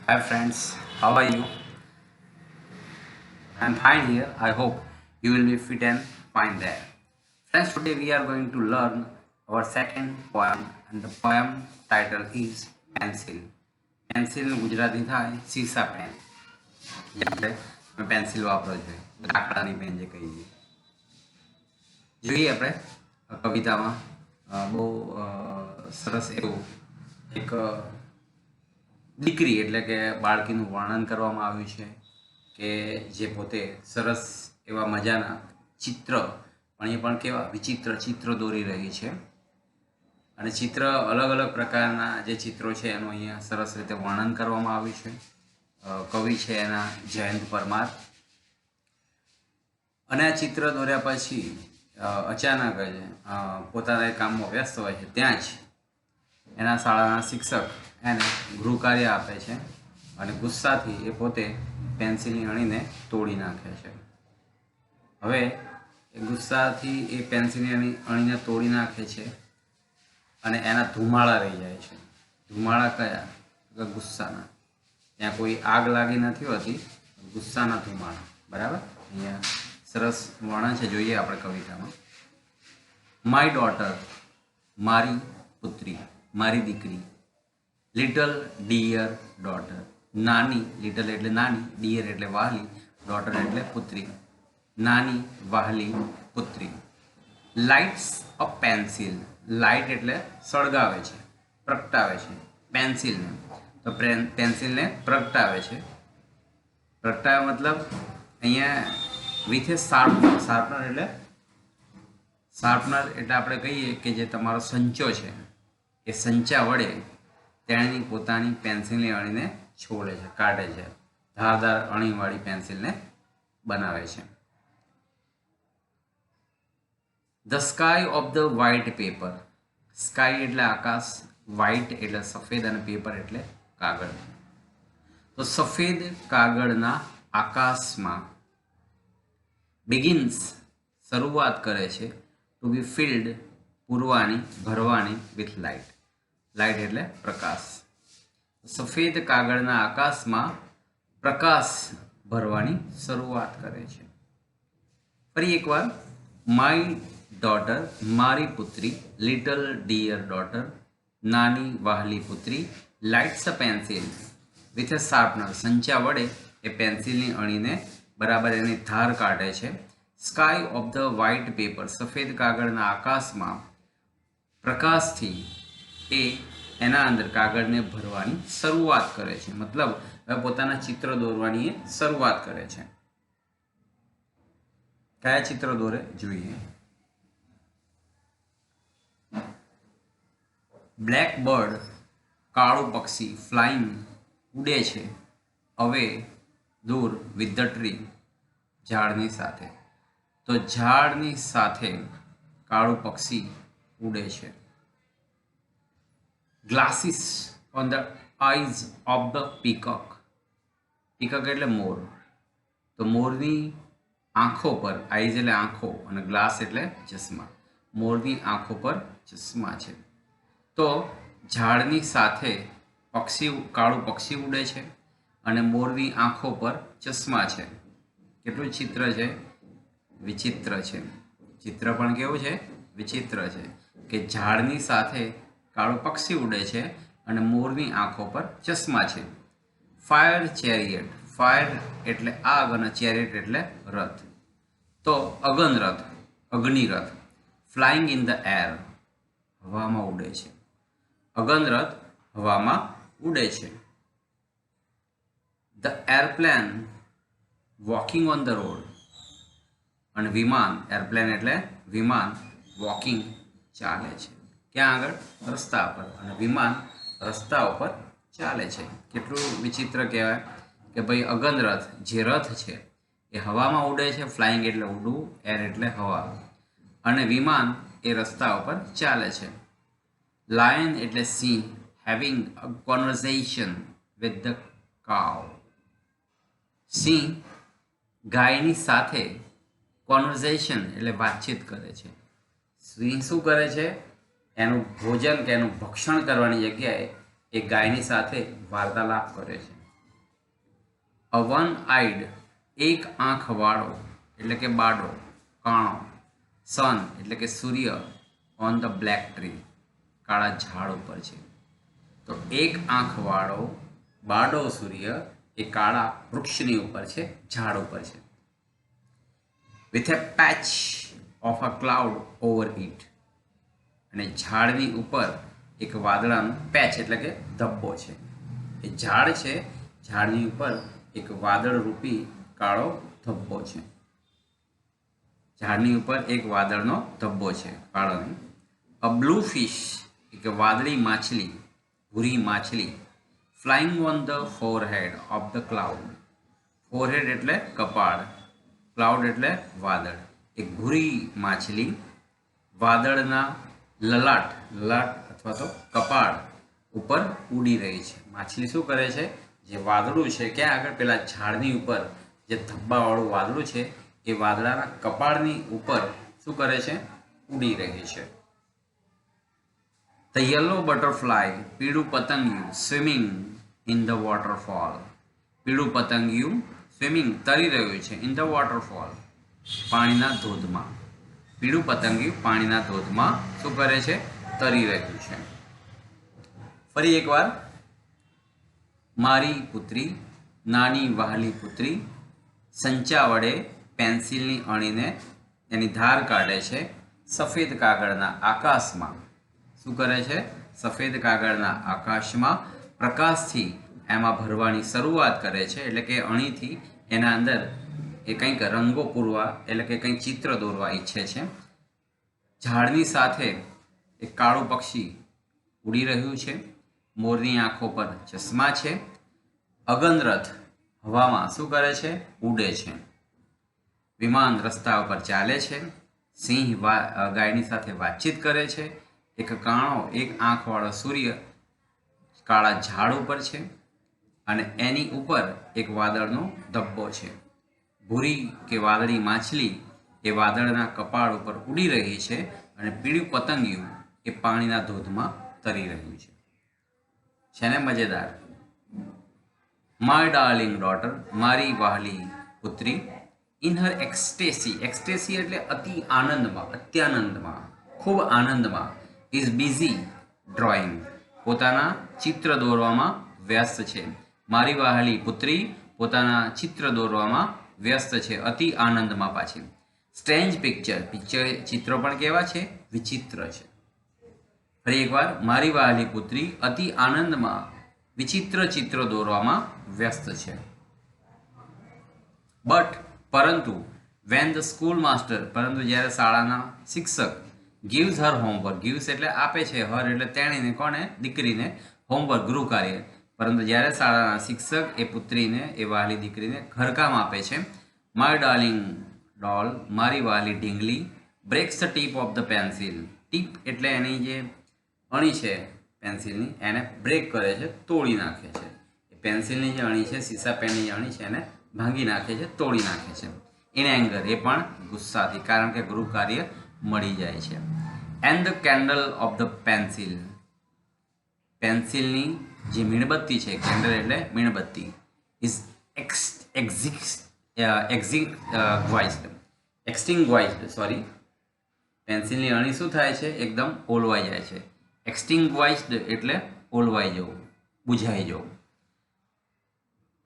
Hi friends, how are you? I'm fine here. I hope you will be fit and fine there. Friends, today we are going to learn our second poem and the poem title is Pencil. Pencil Gujarati થાય સીસા pen. આપણે pencil વાપરો છે લાકડાની pen જે કહીએ. જોઈએ આપણે કવિતામાં બહુ સરસ એવું એક દીકરી એટલે કે બાળકીનું વર્ણન કરવામાં આવ્યું છે કે જે પોતે સરસ એવા મજાના ચિત્ર પણ એ પણ કેવા વિચિત્ર ચિત્રો દોરી રહી છે અને ચિત્ર અલગ અલગ પ્રકારના જે ચિત્રો છે એનું અહીંયા સરસ રીતે વર્ણન કરવામાં આવ્યું છે. કવિ છે એના જયંત પરમાર. અને આ ચિત્ર દોર્યા પછી અચાનક જ પોતાના કામમાં વ્યસ્ત હોય છે ત્યાં જ એના શાળાના શિક્ષક એને ગૃહકાર્ય આપે છે અને ગુસ્સાથી એ પોતે પેન્સિલની અણીને તોડી નાખે છે. હવે એ ગુસ્સાથી એ પેન્સિલની અણીને તોડી નાખે છે અને એના ધુમાડા રહી જાય છે. ધુમાડા કયા? ગુસ્સાના. ત્યાં કોઈ આગ લાગી નથી હોતી, ગુસ્સાના ધુમાડા. બરાબર, અહીંયા સરસ વર્ણન છે, જોઈએ આપણે કવિતામાં. માય ડોટર, મારી પુત્રી, મારી દીકરી. લિટલ ડિયર ડોટર, નાની. લિટલ એટલે નાની, ડિયર એટલે વહાલી, ડોટર એટલે પુત્રી, નાની વહાલી પુત્રી. Lights a pencil. લાઇટ એટલે સળગાવે છે, પ્રગટાવે છે પેન્સિલને. તો પેન્સિલને પ્રગટાવે છે. પ્રગટાવે મતલબ અહીંયા વિથ એ શાર્પનર. શાર્પનર એટલે આપણે કહીએ કે જે તમારો સંચો છે એ સંચા વડે તેણી પોતાની પેન્સિલની અણીને છોડે છે, કાઢે છે. ધારદાર અણીવાળી પેન્સિલને બનાવે છે. The sky of the white paper. Sky એટલે આકાશ, વ્હાઇટ એટલે સફેદ અને પેપર એટલે કાગળ. તો સફેદ કાગળના આકાશમાં બિગિન્સ શરૂઆત કરે છે ટુ બી ફિલ્ડ પૂરવાની, ભરવાની વિથ લાઇટ. લાઇટ એટલે પ્રકાશ. સફેદ કાગળના આકાશમાં પ્રકાશ ભરવાની શરૂઆત કરે છે. ફરી એકવાર. માય ડોટર, મારી પુત્રી. લિટલ ડિયર ડોટર, નાની વહાલી પુત્રી. Lights a pencil with a sharpener. સંચા વડે એ પેન્સિલની અણીને બરાબર એની ધાર કાઢે છે. Sky of the white paper. સફેદ કાગળના આકાશમાં પ્રકાશથી એ એના અંદર કાગળને ભરવાની શરૂઆત કરે છે. મતલબ હવે પોતાના ચિત્ર દોરવાની એ શરૂઆત કરે છે. કયા ચિત્ર દોરે જોઈએ. બ્લેક બર્ડ, કાળું પક્ષી. ફ્લાઇંગ, ઉડે છે. અવે, દૂર. વિથ ધ ટ્રી, ઝાડની સાથે. તો ઝાડની સાથે કાળું પક્ષી ઉડે છે. Glasses on the eyes of the peacock. Peacock એટલે મોર. તો મોરની આંખો પર, આઈઝ એટલે આંખો અને ગ્લાસ એટલે ચશ્મા. મોરની આંખો પર ચશ્મા છે. તો ઝાડની સાથે કાળું પક્ષી ઉડે છે અને મોરની આંખો પર ચશ્મા છે. કેટલું ચિત્ર છે, વિચિત્ર છે. ચિત્ર પણ કેવું છે, વિચિત્ર છે કે ઝાડની સાથે કાળું પક્ષી ઉડે છે અને મોરની આંખો પર ચશ્મા છે. Fire chariot. ફાયર એટલે આગ અને ચેરિયટ એટલે રથ. તો અગનરથ, અગ્નિરથ. ફ્લાઇંગ ઇન ધ એર, હવામાં ઉડે છે. અગનરથ હવામાં ઉડે છે. The airplane walking on the road. અને વિમાન, એરપ્લેન એટલે વિમાન, વોકિંગ ચાલે છે. ક્યાં આગળ? રસ્તા પર. અને વિમાન રસ્તા ઉપર ચાલે છે. કેટલું વિચિત્ર કહેવાય કે ભાઈ અગનરથ જે રથ છે એ હવામાં ઉડે છે. ફ્લાઇંગ એટલે ઉડવું, એર એટલે હવા, અને વિમાન એ રસ્તા ઉપર ચાલે છે. લાયન એટલે સિંહ, having a conversation with the cow. સિંહ ગાયની સાથે કોન્વર્ઝેશન એટલે વાતચીત કરે છે. સિંહ શું કરે છે? એનું ભોજન કે એનું ભક્ષણ કરવાની જગ્યાએ એ ગાયની સાથે વાર્તાલાપ કરે છે. અ વન આઈડ, એક આંખવાળો એટલે કે બાડો, કાણો, સન એટલે કે સૂર્ય, ઓન ધ બ્લેક ટ્રી, કાળા ઝાડ ઉપર છે. તો એક આંખવાળો બાડો સૂર્ય એ કાળા વૃક્ષની ઉપર છે, ઝાડ ઉપર છે. With a patch of a cloud over it, અને ઝાડની ઉપર એક વાદળાનો પેચ એટલે કે ધબ્બો છે. એ ઝાડ છે, ઝાડની ઉપર એક વાદળરૂપી કાળો ધબ્બો છે. ઝાડની ઉપર એક વાદળનો ધબ્બો છે કાળો. અ બ્લુ ફિશ એક વાદળી માછલી, ભૂરી માછલી, flying on the forehead of the cloud. Forehead એટલે કપાળ, ક્લાઉડ એટલે વાદળ. એક ભૂરી માછલી વાદળના લલાટ, લલાટ અથવા તો કપાળ ઉપર ઉડી રહી છે. માછલી શું કરે છે? જે વાદળું છે, ક્યાં આગળ? પેલા ઝાડની ઉપર જે ધબ્બાવાળું વાદળું છે એ વાદળાના કપાળની ઉપર શું કરે છે? ઉડી રહી છે. ધ યલો બટરફ્લાય, પીળું પતંગિયું, સ્વિમિંગ ઇન ધ વોટરફોલ. પીળું પતંગિયું સ્વિમિંગ તરી રહ્યું છે, ઇન ધ વોટરફોલ, પાણીના ધોધમાં. પીળું પતંગિયું પાણીના ધોધમાં શું કરે છે? તરી રહ્યું છે. ફરી એકવાર, મારી પુત્રી, નાની વહાલી પુત્રી, સંચા વડે પેન્સિલની અણીને એની ધાર કાઢે છે સફેદ કાગળના આકાશમાં. શું કરે છે? સફેદ કાગળના આકાશમાં પ્રકાશથી એમાં ભરવાની શરૂઆત કરે છે. એટલે કે અણીથી એના અંદર એ કંઈક રંગો પૂરવા, એટલે કે કંઈક ચિત્ર દોરવા ઈચ્છે છે. ઝાડની સાથે એક કાળું પક્ષી ઉડી રહ્યું છે. મોરની આંખો પર ચશ્મા છે. અગનરથ હવામાં શું કરે છે? ઉડે છે. વિમાન રસ્તા ઉપર ચાલે છે. સિંહ ગાયની સાથે વાતચીત કરે છે. એક કાણો, એક આંખવાળો સૂર્ય કાળા ઝાડ ઉપર છે અને એની ઉપર એક વાદળનો ધબ્બો છે. ભૂરી કે વાદળી માછલી એ વાદળના કપાળ ઉપર ઉડી રહી છે અને પીળું પતંગિયું એ પાણીના ધોધમાં તરી રહ્યું છે. છે ને મજેદાર? માય ડાર્લિંગ ડોટર, મારી વહાલી પુત્રી, ઇન હર એક્સટેસી, એક્સટેસી એટલે અતિ આનંદમાં, અત્યાનંદમાં, ખૂબ આનંદમાં, ઇઝ બિઝી ડ્રોઈંગ, પોતાના ચિત્ર દોરવામાં વ્યસ્ત છે. મારી વહાલી પુત્રી પોતાના ચિત્ર દોરવામાં વ્યસ્ત છે, અતિ આનંદમાં. પાછી સ્ટ્રેન્જ પિક્ચર, ચિત્રો પણ કેવા છે? વિચિત્ર છે. ફરી એકવાર, મારી વહાલી પુત્રી અતિ આનંદમાં વિચિત્ર ચિત્ર દોરવામાં વ્યસ્ત છે. બટ પરંતુ, વેન ધ સ્કૂલ માસ્ટર, પરંતુ જ્યારે શાળાના શિક્ષક, ગીવ્સ હર હોમવર્ક, ગીવ્સ એટલે આપે છે, હર એટલે તેણીને, કોને? દીકરીને, હોમવર્ક ગૃહ કાર્ય. પરંતુ જ્યારે શાળાના શિક્ષક એ પુત્રીને, એ વહાલી દીકરીને ઘરકામ આપે છે. માય ડાર્લિંગ ડોલ, મારી વહાલી ઢીંગલી, breaks the tip of the pencil. Tip એટલે એની જે અણી છે પેન્સિલની, એને બ્રેક કરે છે, તોડી નાખે છે. પેન્સિલની જે અણી છે, સીસા પેનની જે અણી છે, એને ભાંગી નાખે છે, તોડી નાખે છે. ઇન એંગર, એ પણ ગુસ્સાથી, કારણ કે ગૃહ કાર્ય મળી જાય છે. And the candle of the pencil, પેન્સિલની જે મીણબત્તી છે, કેન્ડલ એટલે મીણબત્તી, ઇઝ એક્સટિંગ્વાઇઝડ, સોરી, પેન્સિલની અણી શું થાય છે? એકદમ ઓલવાઈ જાય છે. એક્સટિંગ્વાઇઝડ એટલે ઓલવાઈ જવું, બુઝાઈ જવું.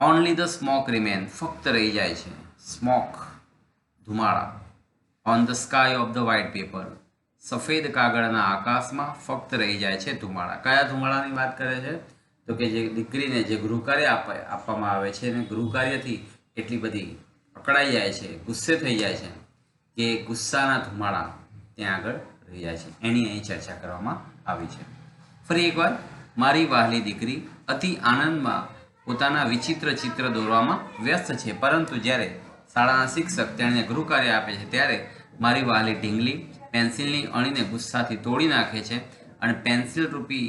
ઓનલી ધ સ્મોક રિમેન, ફક્ત રહી જાય છે. સ્મોક ધુમાડા. On the sky of the white paper, સફેદ કાગળના આકાશમાં ફક્ત રહી જાય છે ધુમાડા. કયા ધુમાડાની વાત કરે છે? તો કે જે દીકરીને જે ગૃહકાર્ય આપવામાં આવે છે અને ગૃહકાર્યથી એટલી બધી અકળાઈ જાય છે, ગુસ્સે થઈ જાય છે કે ગુસ્સાના ધુમાડા ત્યાં આગળ રહી જાય છે. એની અહીં ચર્ચા કરવામાં આવી છે. ફરી એકવાર, મારી વહાલી દીકરી અતિ આનંદમાં પોતાના વિચિત્ર ચિત્ર દોરવામાં વ્યસ્ત છે. પરંતુ જ્યારે શાળાના શિક્ષક તેણે ગૃહકાર્ય આપે છે ત્યારે મારી વહાલી ઢીંગલી પેન્સિલની અણીને ગુસ્સાથી તોડી નાખે છે અને પેન્સિલ રૂપી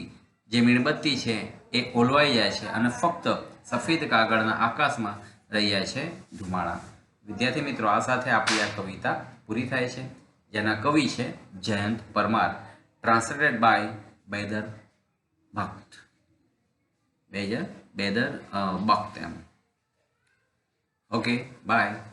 જે મીણબત્તી છે એ ઓલવાઈ જાય છે અને ફક્ત સફેદ કાગળના આકાશમાં રહી જાય છે ધુમાડા. વિદ્યાર્થી મિત્રો, આ સાથે આપણી આ કવિતા પૂરી થાય છે, જેના કવિ છે જયંત પરમાર, ટ્રાન્સલેટેડ બાય બેદર ભક્ત, બેદર ભક્ત એમ. Okay bye.